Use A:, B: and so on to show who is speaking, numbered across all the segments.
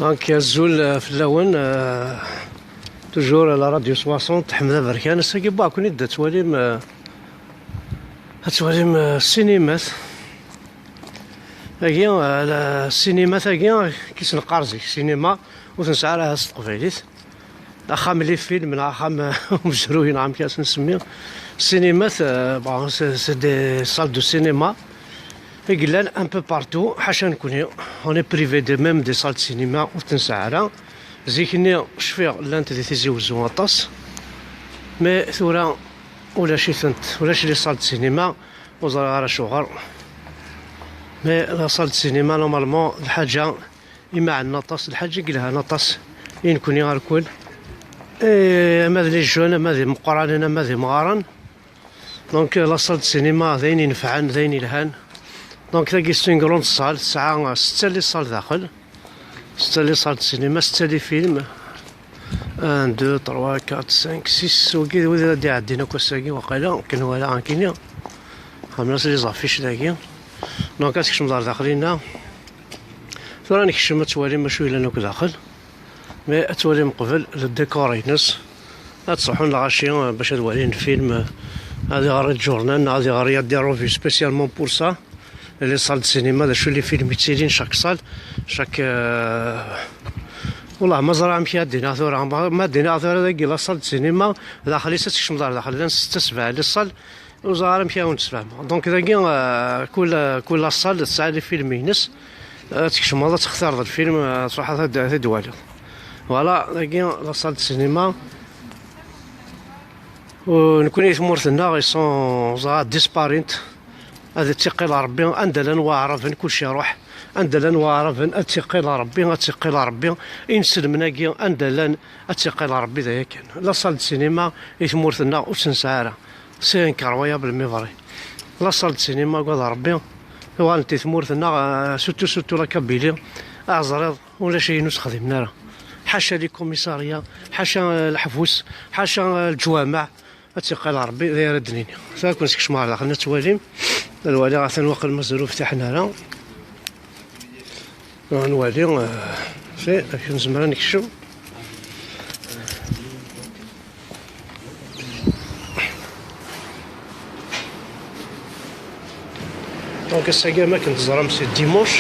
A: دونك الزول في اللون توجور على راديو 60 حمزة بركان. الساكي با كوني دا تواليم السينمات هاكيا السينمات هاكيا كيس القرزي سينما وتنسعى لها التقبيليت اخام لي فيلم اخام مجروين عام كاس نسميه السينمات بون سي دي سال دو سينما قلان ان بو بارتو حاشا نكوني اوني بريفي دي ميم دي سال سينما وتنسعى زيكني شفيغ لانت دي تيزيوزو اطاس مي ثورا ولا شي ثنت ولا شي لي صال سينما وزرا راه شغل مي لا صال سينما نورمالمون الحاجه إما عندنا طاس الحاجه قلها نطاس ينكون يغركل ماذا لي جون ماذا مقرانين ماذا مغارن دونك لا صال سينما ذين ينفعن ذين يلهان دونك تلاقي سين كرون صال الساعه 6 لي صال داخل 6 لي صال سينما 6 لي فيلم 1 2 3 4 5 6 وكي وذا دي عدينا كوساكي وقيلا كان ولا كاينين خمس لي زافيش داكي دونك كتكشم دار داخلينا ثورا نكشم توالي ماشي الا نوك داخل مي توالي من قبل الديكور ينس تصحون لغاشي باش توالين فيلم هذه غير الجورنال هذه غير دي روفي سبيسيالمون بور سا لي صال سينما دا شو لي فيلم يتسيرين شاك صال شاك والله ما زرع مشي دينا ثورا ما دينا ثورا داكي لا صال سينما داخل تكشم دار داخل لان 6 7 لي صال وزاره مشي ونتفاهم دونك داكي كل صال تسعى لي فيلم ينس تكشم هذا تختار الفيلم تروح هذا دوالي فوالا داكي لا صال سينما ونكون يثمرتنا غيصون زا ديسبارينت هذا تيقيل ربي اندلن واعرفن كلشي يروح اندلن واعرفن اتقيل ربي اتقيل ربي انسلمناكي اندلن اتقيل ربي ذا كان لا صال السينما يثمرتنا وتنسعارا سي كرويا بالميفري لا صال السينما قال ربي هو انت ثمرتنا سوتو لا كابيلي اعزريض ولا شي نخدمنا راه حاشا لي كوميساريا حاشا الحفوس حاشا الجوامع اتقال ربي داير الدنيا فكون سكش مار داخلنا تواليم الوالي راه ثنوق المزروف تاعنا راه نوالي في نزمر نكشف دونك الساقا ما كنت زرام سي ديمونش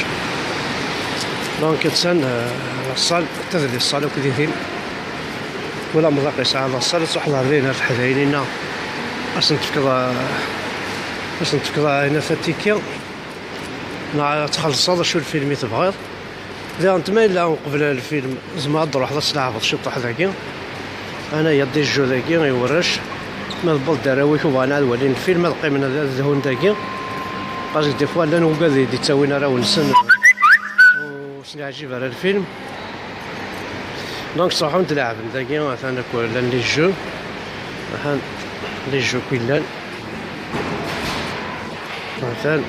A: دونك تسان الصال تذلي الصال وكذا ولا مذاق ساعة الصال تحضر لينا الحذاينينا اش نتفكر هنا فاتيكيا مع تخلص هذا شو الفيلم تبغيض اذا انت ما الا قبل الفيلم زعما تروح تستعرض شي طاح ذاكي انا يدي الجو ذاكي يورش ما البلد دراويك وانا ولين الفيلم نلقي من هذا الذهون ذاكي قاصد دي فوا لانه قاعد دي تساوينا راه ونسن وشنو عجيب على الفيلم دونك صراحه نتلاعب ذاكي مثلا لان لي جو مثلا لي جو كويلان مثلا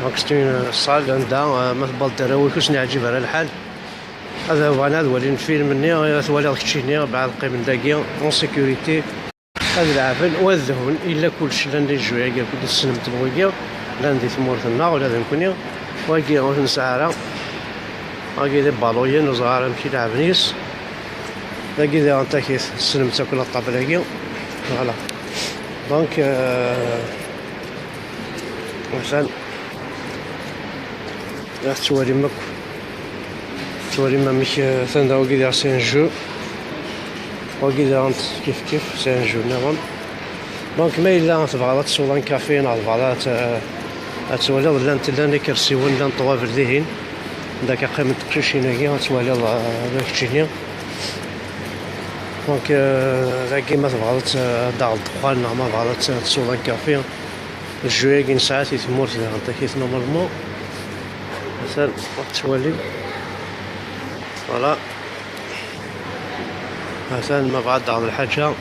A: دونك ستين صال عندها مثل دراويك وشنو عجيب على الحال هذا هو انا ولين الفيلم مني ثوالي كتشيني بعد قيم ذاكي اون سيكوريتي هذا العفن والذهن الا كلشي لان لي جو كاع كل السنه تبغيا لان دي ثمورتنا ولا ذنكونيا واكي نسعارا واكي دي بالوين وزهاره مشي لعبنيس باقي دي انتاكيس السلم تاكل الطابلاكي فوالا دونك مثلا راح توالي ماك توالي ما مش ثاندا واكي دي سي ان جو واكي دي كيف سي ان جو نعم دونك ما الا تبغى تصول كافيين على تولي ولا انت لا كرسيون لا طوافل ذهين داك قيمه تقشيناكي تولي داك تشيني دونك ذاكي ما تبغى تدعو الدخان ما تبغى تصول كافي الجويكين ساعات يتمور انت كيف نورمالمون مثلا تولي فوالا مثلا ما بعد دعو الحاجه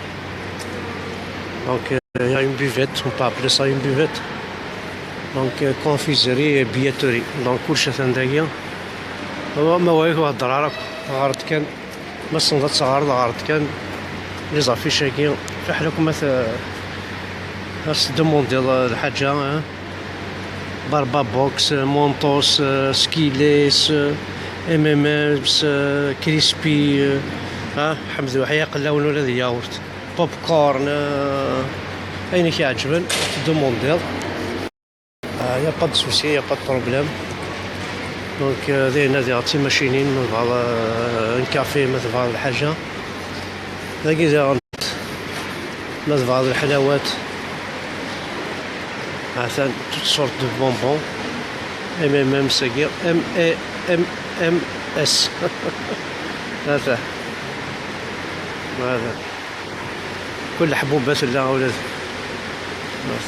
A: دونك يا اون بوفيت اون با ابلي سا اون بوفيت دونك كونفيزوري بياتوري دونك كلشي ثنداكيا هو ما وايك واحد الدرارة غارد كان ما صنغت صغار غارد كان لي زافيشاكي فحالكم مثلا دوموندي الحاجة باربا بوكس مونطوس سكيليس ام ام امز، كريسبي، حمد حيا قلاون ولا ذي ياورت، بوب كورن، اين كيعجبن تدوموندير. يا با دو سوسي، يا با دو بروبليم. دونك دايرين هادي غاتي ماشينين، تبغى ان كافي، ما تبغى الحاجه ذاكي داير، ما تبغى الحلاوات، مثلا توت سورت دو بونبون. ام ام ام ساكي ام اي ام ام اس. هذا كل حبوبات لا ولاد.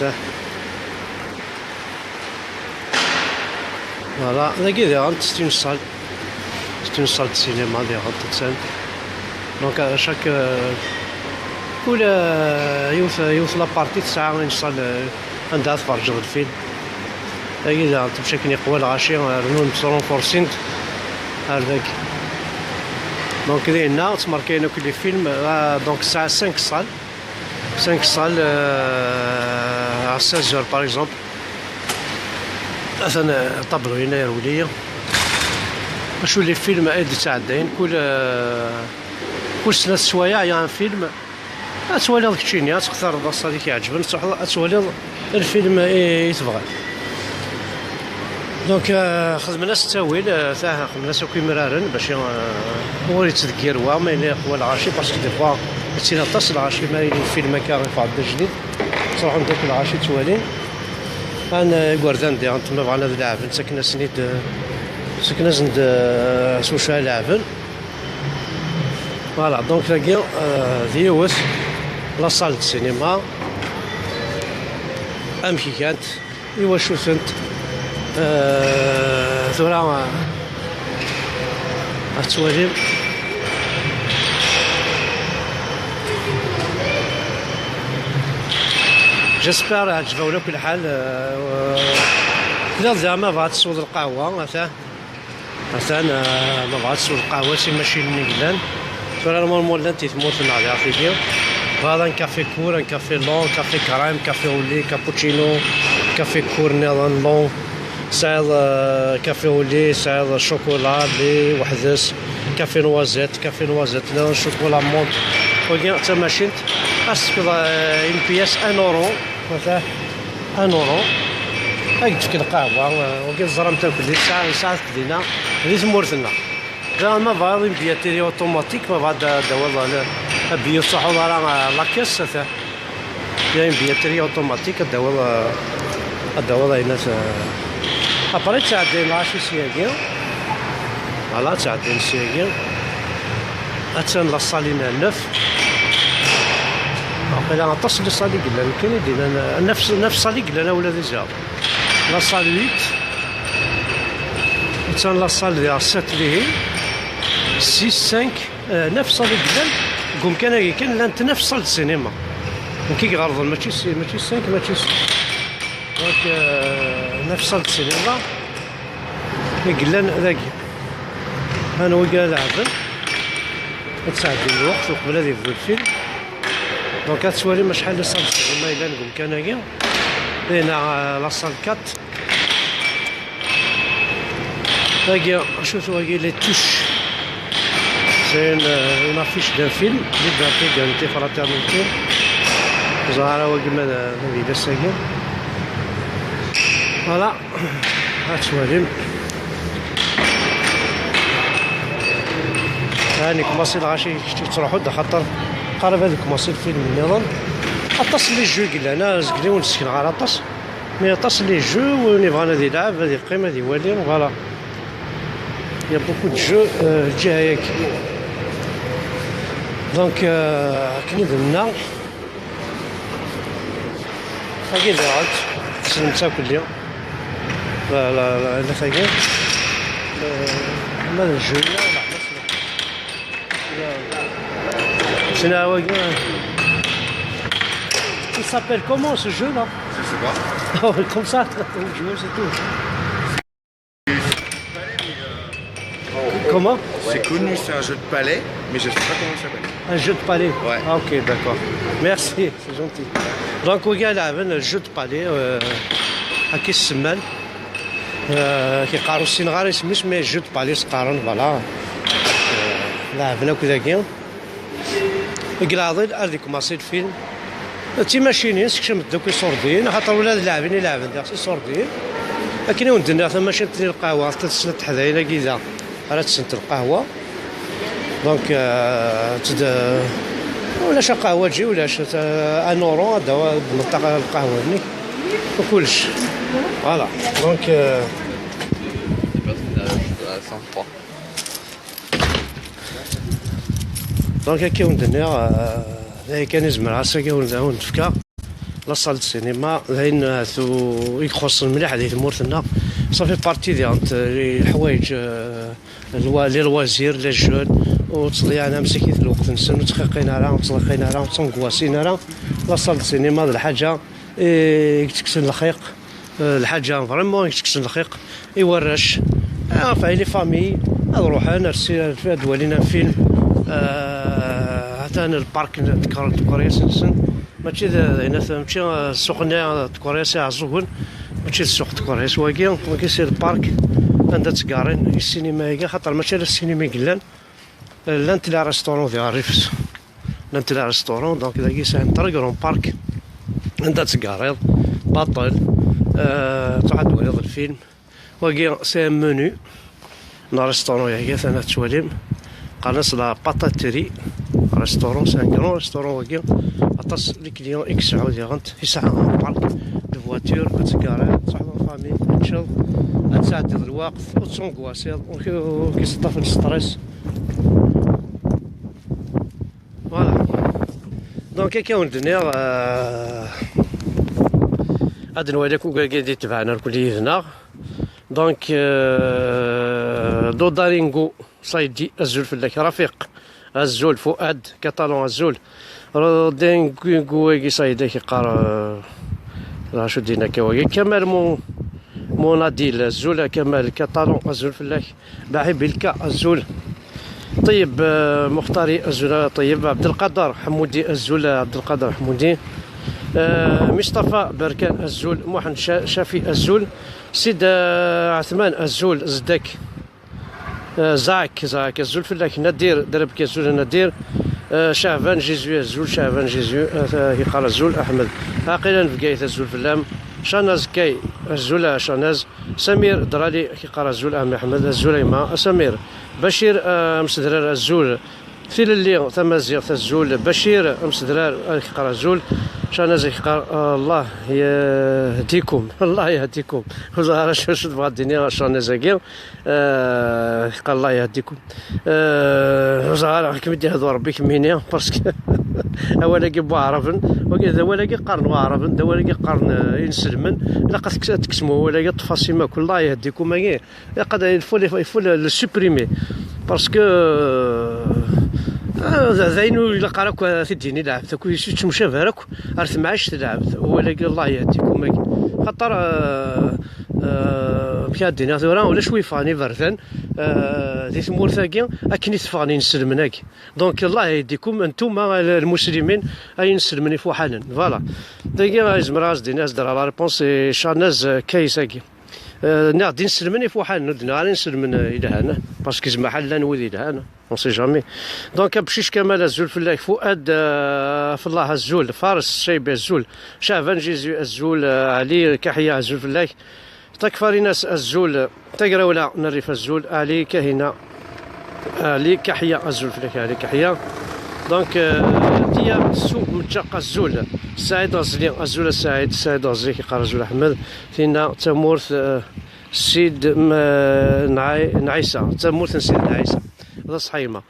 A: هذا فوالا ذاكي داير ستين صال، ستين صال السينما داير تسان. دونك شاك كل يوث لابارتي تسعة نصال عندها تفرج الفيلم. ذاكي داير تمشي كني قوى الغاشي رنو نتصورون فورسينت هذاك. دونك دايرنا تماركينا كل فيلم. دونك الساعة 5 صال، 5 صال à 16h par exemple. مثلا طبلو هنا يا ولية شو لي فيلم عيد تعدين كل سنة شوية يعني فيلم أتولي داك الشيء تختار البلاصة اللي كيعجبك، أتولي الفيلم يتبغى. دونك خدمنا التاويل تاع خدمنا ساكي مرارن باش هو يتذكر وا ما يليق العاشي، باسكو دي فوا تينا تصل العاشي ما يلي فيلم كاري فعاد جديد صراحة داك العاشي توالين. انا كوردان دي تما بغانا لعبن ساكنه سنيد، ساكنه زند سوشا لعبن. فوالا دونك لاكي ديوث لا صال السينما ام كي كانت ايوا شوفنت ثورا اتوالي. جيسبر عجبونا كل حال. كدا زعما بغات تسود القهوة مثلا ما بغات تسود القهوة سي ماشي نقلان فرا نورمال لان تيتموت على فيديو. هذا كافي كور، كافي لون، كافي كرايم، كافي اولي، كابوتشينو، كافي كور نيضان لون، سايل كافي اولي، سايل شوكولا لي وحدس، كافي نوازيت، كافي نوازيت لون، شوكولا مونت. وكاين حتى ماشينت اسكو اون بياس 1 اورو مثلا 1 اورو هاك تفك القهوه. وكاين الزرام تاكل ديك ساعه كدينا هذه تمورتنا. لا ما بعض بياتيري اوتوماتيك ما بعد والله بيو صح ولا لا كيس تاع يعني بياتيري اوتوماتيك والله الناس ابري تعدي ماشي سياقين فوالا تعدي سياقين اتسان لا صالينا نف. لا تصل للصالي قلنا يمكن يدينا نفس صالي قلنا ولا ديجا لا صال 8 تسان لا صال ديال 7 ليه 6 5 9 صالي قلنا قوم كان لانت نفس صال السينما كي غرض ماشي 5 ماشي 6 دونك نفس صال السينما قلنا ذاك انا وقال لعبن تساعد الوقت وقبل هذا يبدو الفيلم. دونك هاتسوالي ما شحال لصال السينما إلا نقول كان هاكي لينا لاصال 4 هاكي شوفو هاكي لي توش سي اون افيش دان فيلم ليبرتي دانتي فراترنيتي زهرة وكما هادي لاس هاكي فوالا هاتسوالي هاني كوماسي الغاشي تروحو دا خاطر قرب هذاك كوماسي الفيلم النظام اتصل لي جو قلنا انا زكلي ونسكن غير اطاس مي اتصل لي جو وني بغانا دي لعب هادي قيمه هادي والين فوالا يا بوكو دو جو الجهه هيك. دونك كني درنا هاكي دارت سلمتها كل يوم لا ثاقي ما الجو Il s'appelle comment ce jeu là?
B: Je sais pas.
A: Comme ça, jouer c'est tout. Comment?
B: C'est connu, c'est un jeu de palais, mais je sais pas comment il s'appelle.
A: Un jeu de palais?
B: Ouais.
A: Ah, ok, d'accord. Merci, c'est gentil. Donc, on a le jeu de palais à Kissemel. كيقارو السينغال سميت مي جو باليس قارن فوالا لعبنا كذاكيا كلاضي هذيك ماسي الفيلم تي ماشينين سكشم دوك صوردين خاطر ولاد اللاعبين يلعبن داك صوردين لكن وندنا ثم شنت القهوه تسلت حدايا كذا راه تسنت القهوه دونك ولا شا قهوه تجي ولا شا انورو هذا المنطقه القهوه هني وكلش فوالا دونك دونك كي وندنا كان يزمر عسى كي ونتفكا لا صال السينما لين يخص مليح هذه مورتنا صافي بارتي ديال الحوايج لي الوزير لي جون وتصليانا مسكيت الوقت نسن وتخيقينا راه وتلقينا راه وتنقواسينا راه لا صال السينما الحاجه يكتكسن الخيق الحاجه فريمون يكتكسن الخيق يورش فاي لي فامي نروح نرسي في دوالينا فيلم حتى البارك تكوريس نسن ماشي ماشي سوقنا تكوريس عزوغن ماشي السوق تكوريس واكي سير البارك عندها تكارين السينما هي خاطر ماشي السينما قلان لانت لا ريستورون ديال الريفس لانت لا ريستورون دونك داكي سنتر كرون بارك عندها تكاريض باطل تعاد وليض الفيلم واكي سي منو نا ريستورون هي ثنا تواليم قناص لا باتاتري ريستورون سي ان كرون ريستورون واكي عطاس لي كليون اكس عاود يغنت يسعى بارك دو فواتور تكاري صاحب فامي تشوف تساعد الوقت وتسونكواسي وكيصطف الستريس فوالا دونك كي ولدنا هاد نواليك وكاكي تبعنا الكل هنا دونك دو دارينغو صايدي الزول فلاك رفيق الزول فؤاد كاتالون الزول رودينغو صايدي كيقرا شو دينا كواكي كمال مناديل الزول كمال كاتالون الزول فلاك باعي بالكا الزول طيب مختاري الزول طيب عبد القادر حمودي الزول عبد القادر حمودي مصطفى بركان الزول محمد شافي الزول سيد عثمان الزول زدك زاك الزول فلاك ندير دربك الزول ندير شعبان جيزو الزول شعبان جيزو يقال الزول احمد عاقلا بقايت الزول فلام شاناز كاي الزول شاناز سمير درالي كيقرا الزول احمد الزوليمه سمير بشير مسدرار الزول في اللي تمازيغ الزول بشير مسدرار كيقرا الزول شاناز كيقرا الله يهديكم الله يهديكم وزهر شو تبغى الدنيا شاناز كي قال الله يهديكم وزهر كيما يهضوا ربي كمينيا باسكو اولا كي بو عرفن وكذا ولا كي قرن وعرفن دا ولا كي قرن ينسلمن الا قد تكسموا ولا كي طفاسي ما كل الله يهديكم ما قد يفول سوبريمي باسكو زينو الا قراك تديني لعبت كل شيء مشابه راك عرفت معاش تلعب ولا كي الله يهديكم خاطر كادينا ثورا ولا شوي فاني فرثان دي ثمور ثاكي اكني تفاني نسلمناك دونك الله يهديكم انتم المسلمين اي نسلمني فوحالا فوالا داكي يزمر دي ناس دار لا ريبونس شاناز كايساكي ناضي نسلمني فوحالا ناضي نسلمن الى هنا باسكو زعما حلا نوذي الى هنا اون سي جامي دونك بشيش كمال الزول فلاك فؤاد في الله الزول فارس شيبه الزول شعبان جيزو الزول علي كحيا الزول فلاك تكفر ناس الزول تقرا ولا نريف الزول علي كهنا علي كحيا الزول فلاك علي كحيا دونك تيا سوق متشق الزول سعيد غزلي الزول سعيد غزلي كيقرا الزول احمد فينا تمورث السيد نعيسه تمورث السيد نعيسه هذا صحيمه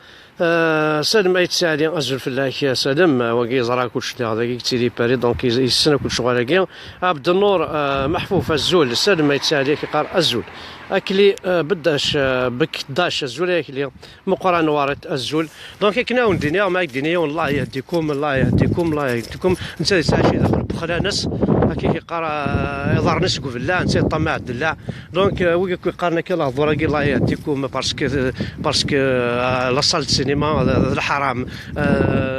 A: سالم ايت سالي الزول فلاك سالم وكي زرا كلشي هذا كيتيلي باري دونك يسنى كل شغل كاع عبد النور محفوف الزول سالم ايت سالي كيقرا الزول اكلي بداش بك داش الزول اكلي مقرا نوارت الزول دونك كنا وندينا ما يديني والله يهديكم الله يهديكم الله يهديكم انت تعيش داخل بخلانس كي كيقرا يظهر نسكو في الله نسيت طماع الدلاع. دونك وي كيقارنا كي الهضره كي الله يهديكم باسكو لا صال السينما الحرام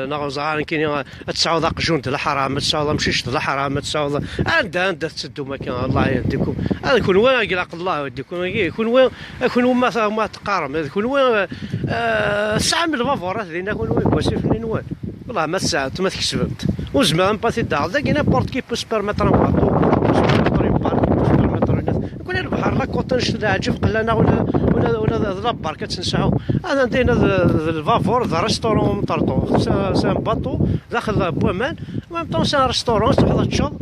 A: نغوزا كاين تسعود قجون الحرام تسعود مشيش الحرام تسعود عندها تسدوا ما كان الله يهديكم. هذا يكون وين يلاق الله يهديكم يكون ما تقارن يكون وين الساعه من الفافورات ديالنا يكون وين واسف منين وين والله ما ساعات ما تكسبت وزمان باتي دار ذاك نابورت كي بو سبيرمتر نباطو يكون البحر لا كوطن شد عجب قلنا ولا لابار كتنسعو انا ندينا الفافور ذا ريستورون طرطو سان باطو داخل بومان ميم طون سان ريستورون تحضر تشوف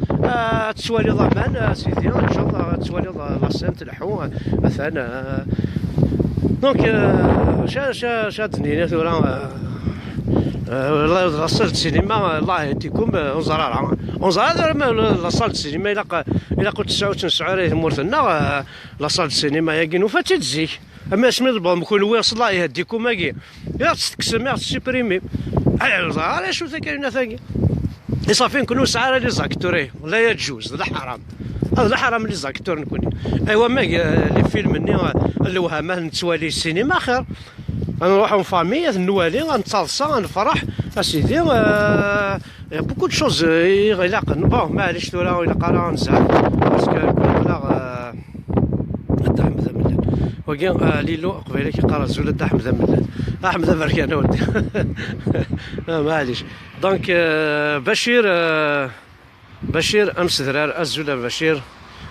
A: تسوالي ضمان سيدي تشوف تسوالي لاسين تلحو مثلا دونك شا دنيا ثورا لا صال السينما الله يهديكم ونزرارها لا صال السينما الا قلت تسعود تنسعو مورثنا لا صال السينما يا كينو فاتي تزيك اما اسمي البوم كل واصل الله يهديكم ماكي يا تستقسم يا تسيبريمي على شو ذاك ثاني صافي نكونوا سعاره لي زاكتوري لا يجوز هذا حرام هذا حرام لي زاكتور نكون ايوا ماكي لي فيلم الوهامه نتوالي السينما خير نروحو فامي نوالي غنتصالصا غنفرح اسيدي يا بوكو دو شوز يلاق بون معليش ثورا الا قرا نزعل باسكو لا الدعم ذا ملان وكان ليلو قبيله كيقرا زول الدعم ذا ملان احمد بركان ودي معليش دونك بشير امس درار الزول بشير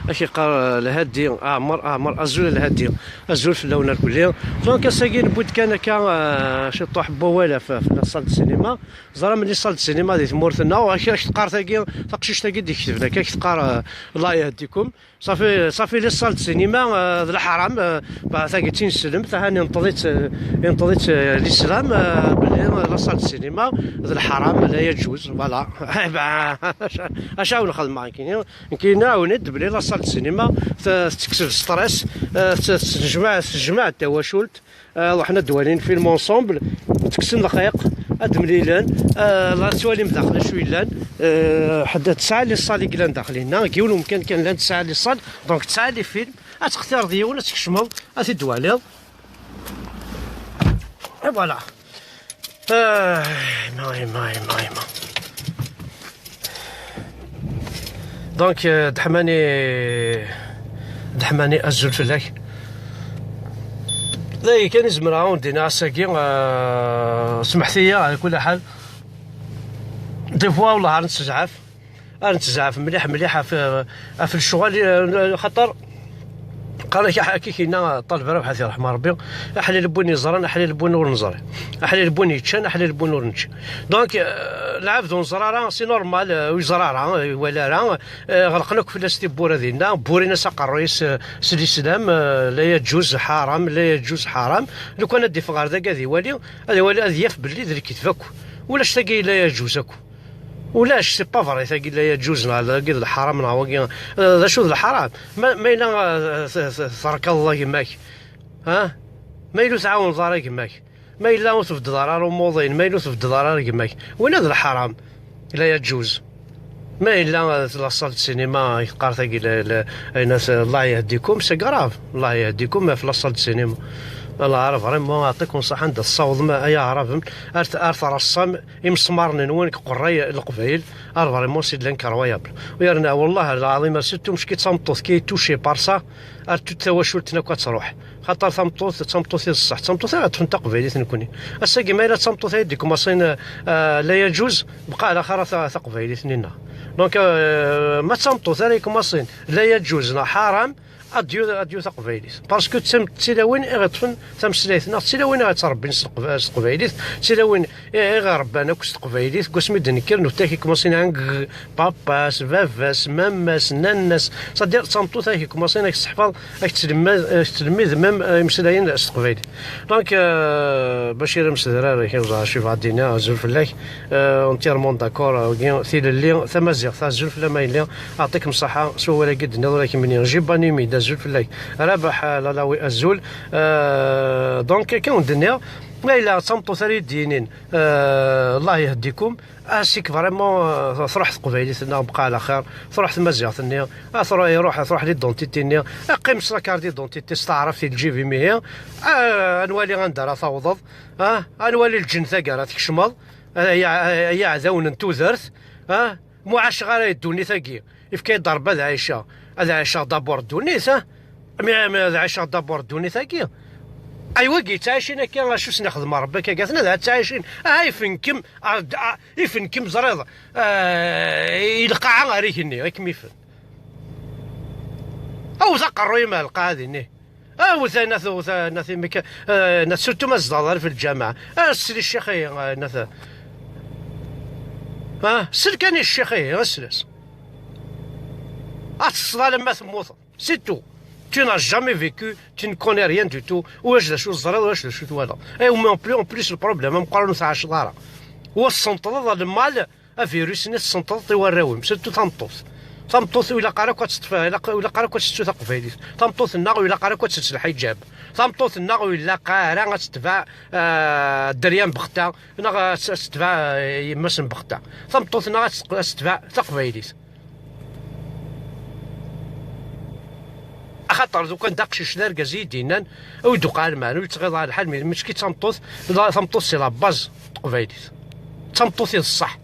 A: اش يقال الهادي عمر الزول الهادي الزول في اللون الكلي دونك ساكين بود كان شي طوح بوالا في صاله السينما زرا ملي صاله السينما ديال مورثنا واش تقار ثاكي تقشيش ثاكي ديك كتبنا كي تقار الله يهديكم صافي لي صاله السينما الحرام ثاكي تنسلم ثاني انتظيت الاسلام بلي لا صاله السينما الحرام لا يجوز فوالا اش نخدم كاين عاونت بلي لا صاله السينما تكسب ستريس تجمع التواشلت وحنا دوالين فيلم اونصومبل تكسم دقائق هاد مليلان لا سواليم داخله شويلان حدا 9 لي صال كلان داخلين كيقولوا ممكن كان لان 9 لي صال دونك 9 لي فيلم تختار ديال ولا تكشموا هاتي دواليض فوالا ماي دونك دحماني الزول فلاك ذاي كان يزمر دينا ساكي سمحتي على كل حال دي فوا والله نتزعف مليح في الشغل خاطر قال لك كي كاينه طالب راه بحال رحمه ربي احلى البوني زران احلى البوني ورنزري احلى البوني تشان احلى البوني ورنتش دونك العبد ونزراره سي نورمال وزراره ولا راه غلقناك في لاستي بورا ديالنا بورينا ساق الرئيس سيدي السلام لا يجوز حرام لا يجوز حرام لو كان دي فغار ذاك هذه والي اذياف باللي ذلك كتفاكو ولا شتاكي لا يجوزكو ولاش سي با فري ثاقي لا يجوز كي الحرام هذا شو الحرام ما الا ترك الله يماك ها ما الا تعاون ضارك يماك ما الا تفد ضرار موضين ما الا تفد ضرار يماك وين هذا الحرام لا يجوز ما الا لاصال السينما يقار ثاقي الناس الله يهديكم سي كراف الله يهديكم في لاصال السينما الله عارف فريمون نعطيكم صح عند الصوت ما ايا عرف ارث رسام يمسمرن نوين قراي القبيل عارف فريمون سي لانكرويابل ويرنا والله العظيم سيتو مش كي تصمطوث كي توشي بارسا ارتو تواشلتنا كتروح خاطر تصمطوث الصح تصمطوث تفنت قبيليت نكوني هسا كيما الا تصمطوث يديكم اصين لا يجوز بقى على خرا ثقبيليت نينا دونك ما تصمطوث عليكم اصين لا يجوز حرام اديو تقبايليت باسكو تسيلاوين غتفن تمسلايتنا تسيلاوين غتربي تقبايليت تسيلاوين غير ربانا كوس تقبايليت كوس ميدن كير نوتاكي كوماسين عن باباس فافاس ماماس ناناس صدير تصمتو تاكي كوماسين راك تحفظ راك تلميذ مام مسلايين تقبايليت دونك بشير مسدرا كيوزا شوف عدينا زول فلاك اونتيرمون داكور ثيل اللي ثمازيغ ثا زول فلا مايلي يعطيكم الصحه سوا ولا قد ولكن من جيباني ميدا الزول فلاك رابح لالاوي الزول دونك كاين الدنيا ما إلا تصمتوا ثري دينين الله يهديكم. اسيك فريمون تروح تقبيلي ثنا بقى على خير، تروح تمزيغ ثني، تروح لي دونتيتي ني، قيم سلاكاردي دونتيتي استعرف في الجيفي مية، نولي غندار توضض، نولي الجن ثاقا تكشمض، يا عذاون نتوذرت، معاش غير يدوني ثاقي، يفكي ضربة هذا عيشة دابور دونيت، هذا عيشة دابور دونيت ثاقي. ايوا كي تعايشين هكا شو سنخدم ربك قالتنا ذا تعايشين يفنكم زريض يلقى عاريكني غير كيفن او تقروا ما لقى هذه او ثاني ميكا سورتو ما زدار في الجامعه السري الشيخ نث سير كان الشيخ غسلس اتصل لما تموت سيتو. Tu n'as jamais vécu, tu ne connais rien du tout. واش لا شو الزريض واش لا شو توالى. اي ومون بليس البروبليم مقارنة تاع الشطارة. هو السنطلة المال افيروس ني السنطلة يوراوهم سيرتو تمطوث ولا قراك تطفى ولا قراك تستو تقفيليت. تمطوث النار ولا قراك تسل الحجاب. تمطوث النار ولا قارا تتبع الدريان بختا ولا تتبع يمسن بختا. تمطوث النار تتبع تقفيليت. خاطر دوكا داقشي شنار كازيدينان او يدوق على المال ويتغيض على الحال مش كي تمطوث سي لا باز قبايليت تمطوث الصح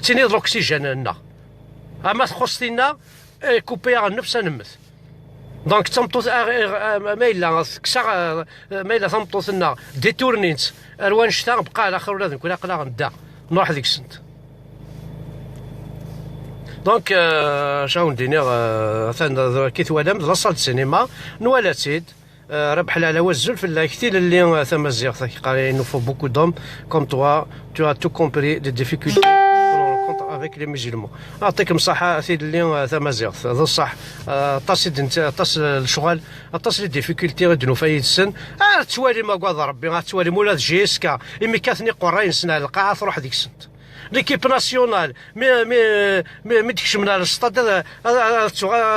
A: تيني الاكسجين لنا اما تخص لنا كوبي على النفس نمث دونك تمطوث ما الا كسا ما الا تمطوث لنا ديتورنينت اروان شتا بقى على اخر ولاد نكون قلا غندا نروح ديك السنت دونك شاو ندير كي توالم لا صال السينما نوالاتيد ربح على وزل في الكثير اللي ثمزيغ قال نو فو بوكو دوم كوم توا تو تو كومبري دي ديفيكولتي كونتر افيك لي ميزيلمون نعطيكم صحه سيد اللي ثمزيغ هذا صح طاس الشغل طاس لي ديفيكولتي غدنو فايد السن توالي ما قاد ربي توالي مولا جيسكا امي كاثني قراين سنه القاعه تروح ديك السنت ليكيب ناسيونال مي ديكش من السطاد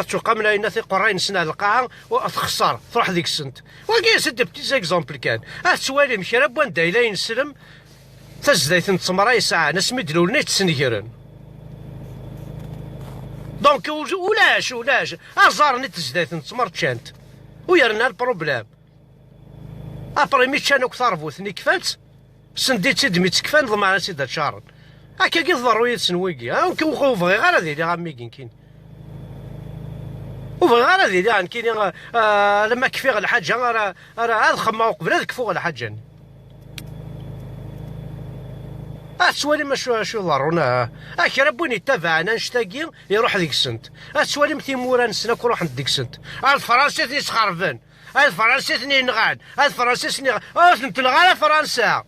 A: توقع من اين قراين سنه القاعه وتخسر تروح ديك السنت وكاين سد بتي زيكزومبل كان توالي مشرب بوان دايلين نسلم تزدايت نتمراي ساعه ناس مدلولني تسنكرن دونك ولاش ازارني تزدايت نتمر تشانت ويرنا البروبليم ابري مي تشانوك ثارفوثني كفانت سنديت سيد تكفان ضمعنا سيد شارن هكا كي ضروري تسنويكي وبغي غير هذه اللي غاميكين كاين وبغي غير هذه اللي كاين لما كفي غير الحاجه راه الخما قبل هذاك فوق الحاجه سوالي ما شو ضرونا كي ربوني تابعنا نشتاقي يروح ديك السنت سوالي مثي مورا نسنا نروح ديك السنت الفرنسي ثني تخربن الفرنسي ثني نغاد الفرنسي ثني نتلغى فرنسا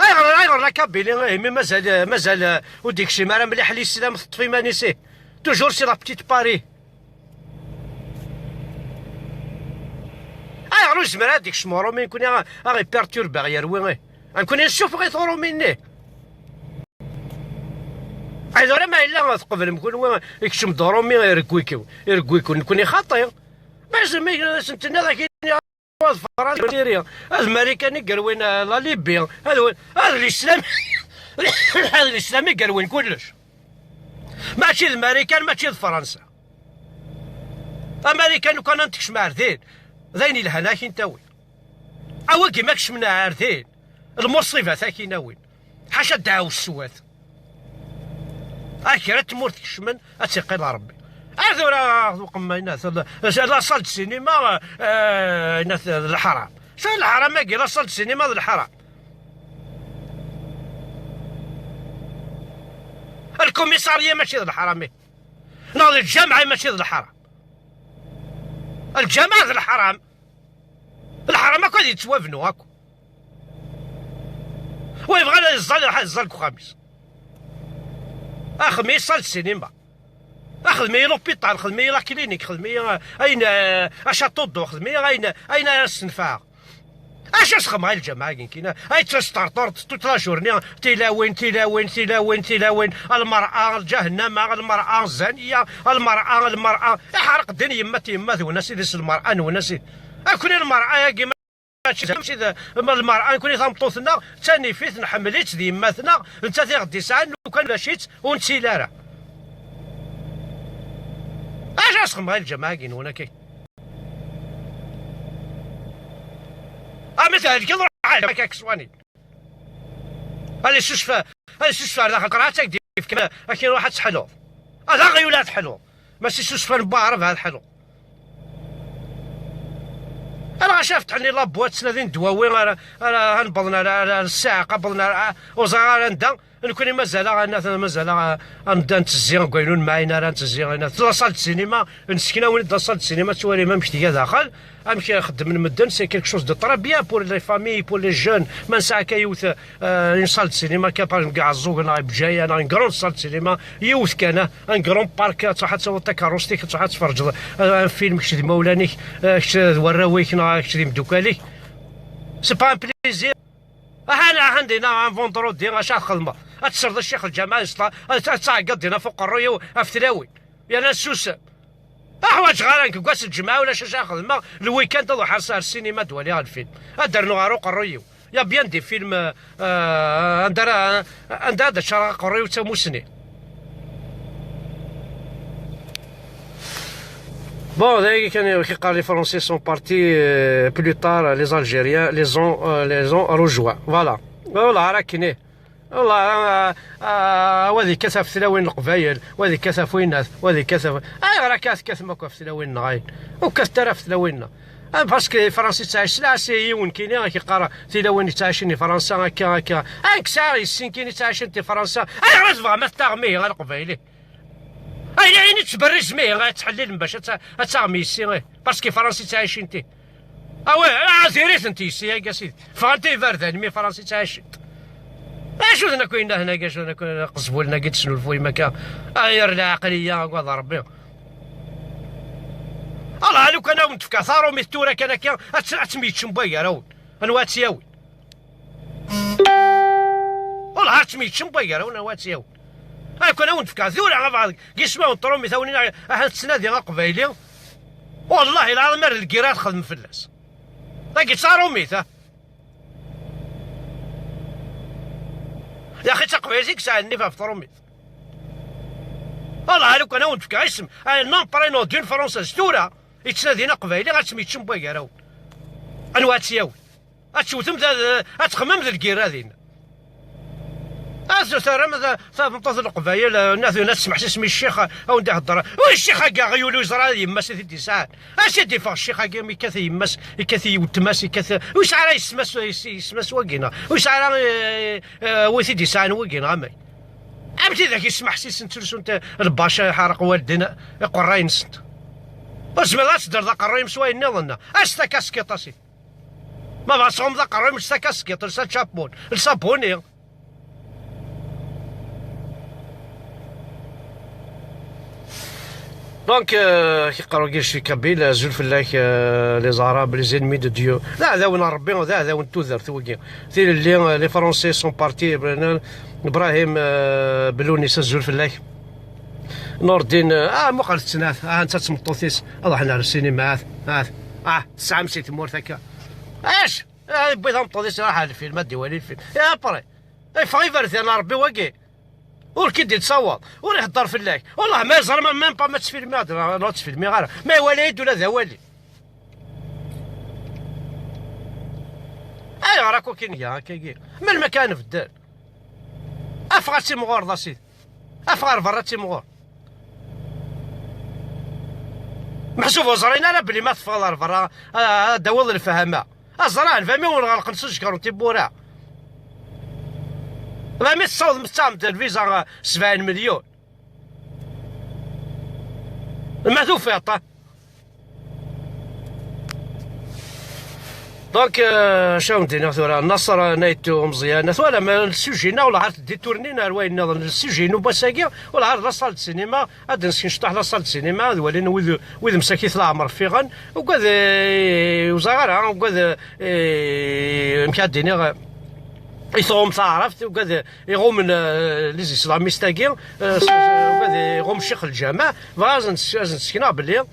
A: ايغر لا كابيلي مازال وديك شي مرا مليح لي السلام تطفي ما نسيه توجور سي لا بتيت باري ايغر زمر هاديك شمورو مين كوني غي بيرتوربا غير وين نكون نشوف غي ثورو مني ايضا ما الا تقبل نكون وين يكشم دورو مين يركويكو نكون خاطي باش ما سنتنا ذاك فرنسا الامريكاني قال وين لا ليبيا هذا الاسلام هذا الاسلامي قال وين كلش ماشي الامريكان ماشي فرنسا امريكان وكان انتكش معرثين ذاين لهنا كي نتاوي اواكي ماكش من عارثين المصيبه ثاكي ناوين حاشا دعاو السوات راه تمور تكشمن اتقي ربي هذا قمنا لا صالة السينما ناس الحرام شو الحرام ما لا صالة السينما الحرام الكوميسارية ماشي ذا الحرام ناض الجامعة ماشي ذا الحرام الجامعة ذا الحرام هاكو غادي يتوافنوا هاكو ويبغى يزال خميس خميس صالة السينما خدمي لوبيطال خدمي لا كلينيك خدمي اين اشاطو دو خدمي اين السنفاع اش اسخم غير الجماعه كاين اي تستارطور توت جورني تلاوين المراه جهنم المراه الزانيه المراه يحرق الدنيا يما وناس المراه وناس كون المراه كيما ماشي المرأة نكوني تمطوثنا ثاني فيت نحمليت دي يماتنا انت غدي ساعه لو كان مشيت ونسي لا راه اش اسخم غير الجماعه كاين هنا كاين مثلا كي نروح على كاكسواني هذا الشفا داخل قرعتك دير كما كاين واحد تحلو هذا غيولات حلو ماشي شفا نبارب هذا الحلو انا شافت عني لابوات سنادين دواوين انا غنبضنا على الساعه قبلنا وزغار ندا نكوني مازال نبدا نتزيان كاينون معاينا راه نتزيان لاصال السينما نسكنا وليد لاصال السينما توالي ما مشتي داخل امشي نخدم المدن سي كيلك شوز دو طرا بيان بور لي فامي بور لي جون ما نساع كيوث اون صال السينما كاباج كاع الزوق انا بجايه انا ان كرون صال السينما يوث كان ان كرون بارك تروح تصور كاروستيك تروح تفرج فيلم كشدي مولانيك وراويك كشدي مدوكاليك سي با ان بليزير انا عندي نا فوندرودي اش خدمه تسرد الشيخ الجمال تعقد هنا فوق الريو افتراوي يا ناس سوسه احواج غير كاس الجمعه ولا شاشه خدمه الويكاند تروح حصار السينما دولي الفيلم درنا غاروق الريو يا بيان دي فيلم عندنا هذا شراق الريو تا موسني بون دايك كان كيقال لي فرونسي سون بارتي بلو طار لي الجيريان لي زون روجوا فوالا راه كاينه والله وهذه كاسه في ثلاوين القبايل وهذه كاسه في الناس وهذه كاسه راه كاس ماكو في ثلاوين النغاين وكاس ترى في ثلاويننا باسكو فرنسي تعيش لا سي يون كاين كيقرا ثلاوين تعيشني فرنسا هكا ساعه السين كاين تعيشني فرنسا راه تبغى ما تغمي غير القبايلي يعني تبرز ميه غتحلل باش تغمي السي باسكو فرنسي تعيش انت وي زيريت انت السي يا سيدي فانتي فردان مي فرنسي تعيش شو هنا كاين هنا كاش هنا قصبوا لنا قلت شنو الفوي ما كان غير العقليه وهذا ربي الله لو كان نتفكر ثارو ميتورا كان تسميت شمبيا راهو انواتياوي والله تسميت شمبيا راهو انواتياوي كنا نتفكر ثورة على بعض كيسمعوا الطرومي ثوني احد السنه ديال القبايلي والله العظيم الكيرات خدم فلاس قلت صاروا ميت يا اخي تقبيزيك ساعدني في طروميت والله لو كان نتفكر اسم نون برينو دون فرونساز ثورة يتسنادينا قبايلي غتسميت شمبيا راهو انواتياوي غتشوتم غتخمم ذا الكيرا دينا ترى ماذا تنتظر القبايل الناس تسمع اسمي الشيخ او ندير الدرا والشيخ كاع غيولو يزرع يماس في التسعات اش يدي فيها الشيخ كاع يكثي يماس يكثي يتماس يكثي واش على يسمس وكينا واش على ويثي ديسان وكينا غامي عمتي ذاك يسمح سيس نتلسو انت الباشا حرق والدنا قراي نسنت واش ما تقدر ذاك الراي مسواي نظن اش تا كاسكيطاسي ما بغاش ذاك الراي مش تا كاسكيط لسا تشابون لسا بوني دونك كيقراو كاع شي كابيل زول فلاك لي زاراب لي زينمي دو ديو لا هذا وين ربي هذا وين توذر توكي ثير اللي لي فرونسي سون بارتي ابراهيم بلوني زول فلاك نور الدين مقال التناث انت تمطوثيس الله حنا على السينما تسعه مشيت مور هكا اش بغيت نمطوثيس راح على الفيلم الديواني الفيلم يا بري فايفر انا ربي واكي والكيد يتصور ويهضر في اللاك والله ما زعما ميم با ما تفيلمي لا تفيلمي غير ما وليد ولا ذا والي راكو كاين هكا من المكان في الدار افغار تيمغور ذا سيدي افغار برا تيمغور محسوب وزرينا لا بلي ما تفغر برا هذا هو الفهمه الزران فهمي ونغلق نسج كارون تيبورا ما متصاوب مستعمل الفيزا 70 مليون ما توفيطه دونك شنو ندير ثورة النصر نايتو مزيانة ولا ما السوجينا ولا عرفت ديتورنينا الوين نظن السوجينو باساكيا ولا عرفت لا صال السينما هاد نشطح لا صال السينما ولين وذ مساكيث العمر فيغن وكذا وزغارة وكذا مكاديني يصوم تعرفت وكذا يغوم لي اسلاميستاكيا وكذا يغوم شيخ الجامع فازن سكنا بلي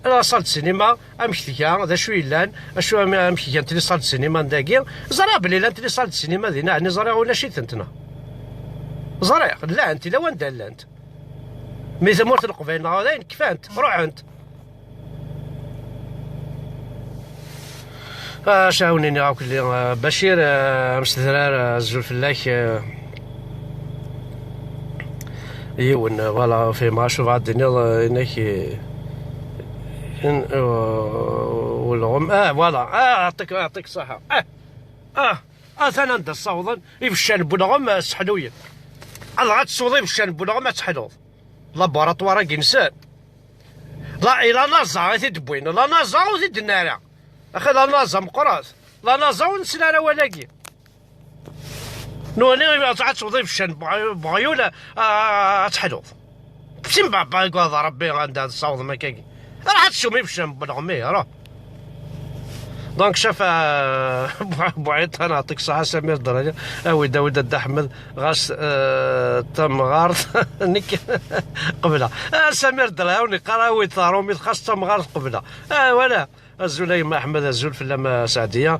A: لا صالة السينما امك تيكا ذا شو يلان اشو امك كانت لي صالة السينما داكي زرا بلي لا انت لي صالة السينما دينا يعني زرا ولا شي تنتنا زرا لا انت لا وين لا انت مي زمورت القبيل هذا كفانت روح انت شاونيني هاك اللي بشير مستدرار الزول فلاك يون فوالا في ما شوف عاد الدنيا انك والغم فوالا يعطيك الصحة انا ندير صوضا يفشل بولغم سحلوين الله غاد تصوضي يفشل بولغم تحلوض لابوراتوار انسان لا الى نازا غادي تدبوين لا نازا وزيد النار اخي لا نازا مقراص لا نازا ونسلا ولاكي نولي تعاد تصوضي يفشل بغيوله تحلوض بسم بابا يقول ربي عند هذا الصوض ما كاكي راه تشومي بشم بلغمي راه دونك شاف بوعيط انا نعطيك الصحة سمير درجة داود احمد غاس تم غارض نيك قبلها سمير درجة قراوي ثارومي خاص تم غارض قبلها ولا الزول احمد الزول في اللمة سعدية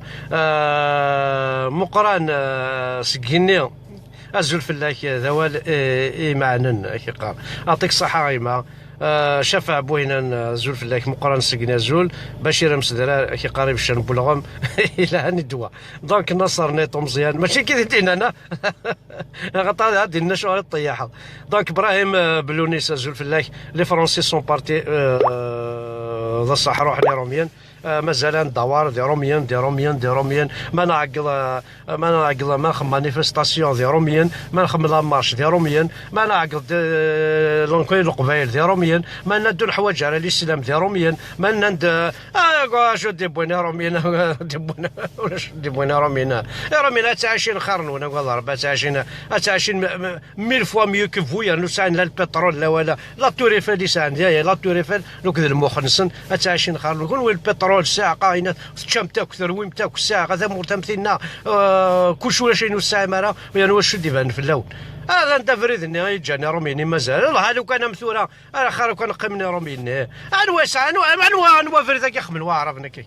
A: مقران سكيني الزول في الله ذوال معنا كي قال يعطيك الصحة غيما شفع بوينا زول في الله مقرن سقنا زول بشير مسدرا كي قريب الشن بلغم الى هاني الدواء دونك نصر نيطو مزيان ماشي كي دينا انا غطا هادي لنا شغل الطياحه دونك ابراهيم بلونيس زول في الله لي فرونسي سون بارتي ذا الصح روحني روميان مازال دوار دي روميان ما نعقل ما نخم مانيفستاسيون دي روميان ما نخم لا مارش دي روميان ما نعقل لونكوي القبائل دي روميان ما ندو الحوايج على الاسلام دي روميان ما ند شو دي بوينا روميان دي بوينا روميان تعيشين خرنون والله ربا تعيشين ميل فوا ميو كو فويا نو ساين لا البترول لا ولا لا توريفال اللي ساين لا توريفال لوك المخنسن تعيشين خرنون كون البترول الساعة قاينة تشام تاك ثرويم تاك الساعة غدا مرتمثلنا كل شوية شي نص ساعة مرة يعني واش يبان في اللون هذا انت فريد اني يجاني روميني مازال الله لو كان مثورة انا خير كان قمني روميني انوا فريد يخمن وعرفنا كي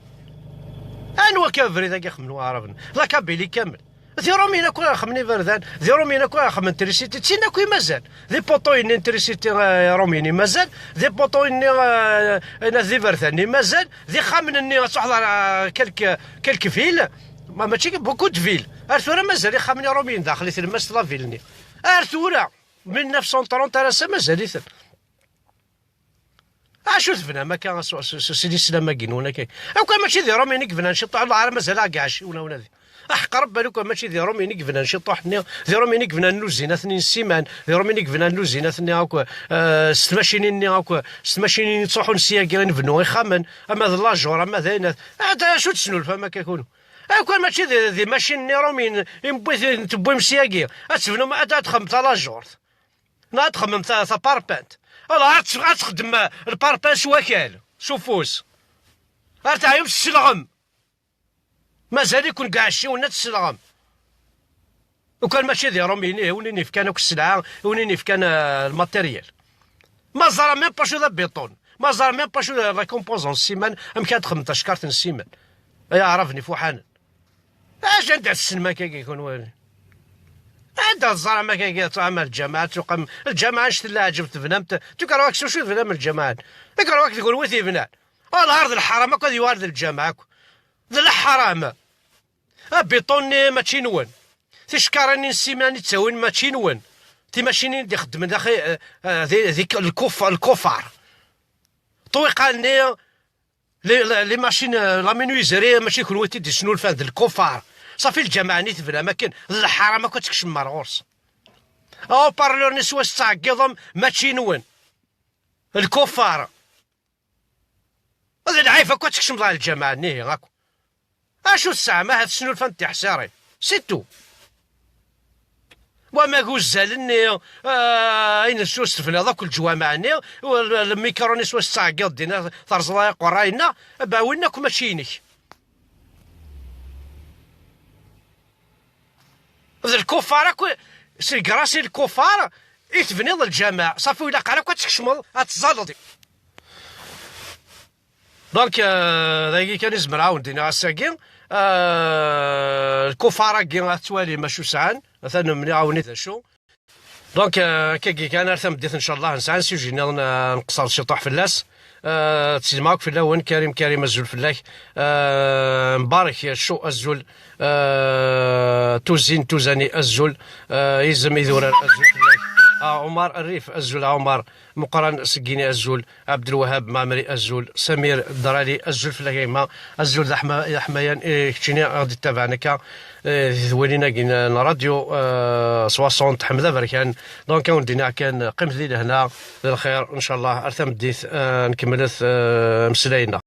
A: انوا كفريد يخمن وعرفنا لا كابيلي كامل ذي رومينا كون خمني فردان ذي رومينا كون خمن تريسيتي تسينا كوي مازال ذي بوطو اني تريسيتي روميني مازال ذي بوطو اني انا ذي فرداني مازال ذي خامن اني تحضر كلك فيل ماشي بوكو دو فيل ارثورا مازال يخمني رومين داخلي في الماس لا فيلني ارثورا من 1930 ترى مازال يثل شو ثفنا ما كان سيدي السلام كينونا كي او كان ماشي ذي روميني كفنا نشط على مازال كاع شي ولا ذي قرب بالك ماشي ذي روميني كفنا نشطو حنا ذي روميني كفنا نوزينا ثنين سيمان ذي روميني كفنا نوزينا ثنين هاكا ستماشيني هاكا ستماشيني نصوحو نسياكي نفنو يخمن اما ذا لاجور اما ذا هذا شو تسنول فما كيكونوا كان ماشي ذي ماشين رومين يمبوي تبوي مسياكي تفنو ما تخمم تاع لاجور تخمم تاع باربانت والله تخدم الباربان شواكال شوفوس تعيم السلغم مازال يكون كاع الشيء ونا تسلغم وكان ماشي ذي روميني ونيني في كان السلعه ونيني في كان الماتيريال ما زرا ميم با شو ذا بيطون ما زرا ميم با شو لا كومبوزون السيمان ام كانت 15 كارت السيمان يعرفني فوحانا اش عندها السلمه كي يكون والي عندها الزرا كي تعمل الجماعه تقام الجماعه اش لا عجبت فنمت تكرهك شو فنم الجماعه تكرهك تقول وثي فنان الارض الحرام هكا يوارد الجماعه ذا الحرام بيطوني ماشي نون تشكرني نسيماني تساوين ماشي نون تي ماشيني دي خدم داخل ذيك الكفار طويقاني لي ماشين لا مينويزري ماشي كل وقت دي شنو الفاد الكفار صافي الجماعه نيت في الاماكن الحرام هكا تكشم مرغورس او بارلور نسوا تعقضهم ماشي نون الكفار هذا العيف هكا تكشم ضال الجماعه نيه هاكو اشو الساعة ما هاد شنو الفن تاع حساري سيتو وما غوزالني اين شو استفنا ذاك الجوامعني والميكروني سوا الساعقض دينا ثرزلايق وراينا باويناك ماشيني هذا الكفار سي كراسي الكفار يتبني الجماع صافي ولا قالك تكشمل تزالطي دونك ذاكي كان يزمر عاودينا غاساكي الكفاره كي توالي ما شو ساعان مثلا من عاوني ذا شو دونك كي كان ارثم بديت ان شاء الله نسعى سيجينا نقصر شي طاح فلاس تسمعك في الاول كريم الزول فلاك مبارك شو الزول توزاني الزول يزم يدور الزول فلاك عمر الريف الزول عمر مقرن سكيني الزول عبد الوهاب معمري الزول سمير الدرالي الزول فلاكيما الزول ذا حمايان كتشيني غادي تتابعنا كا ولينا كاين راديو 60 حمزه بركان دونك ودينا كان قيمت لي لهنا للخير ان شاء الله ارثم ديت نكمل مسلاينا.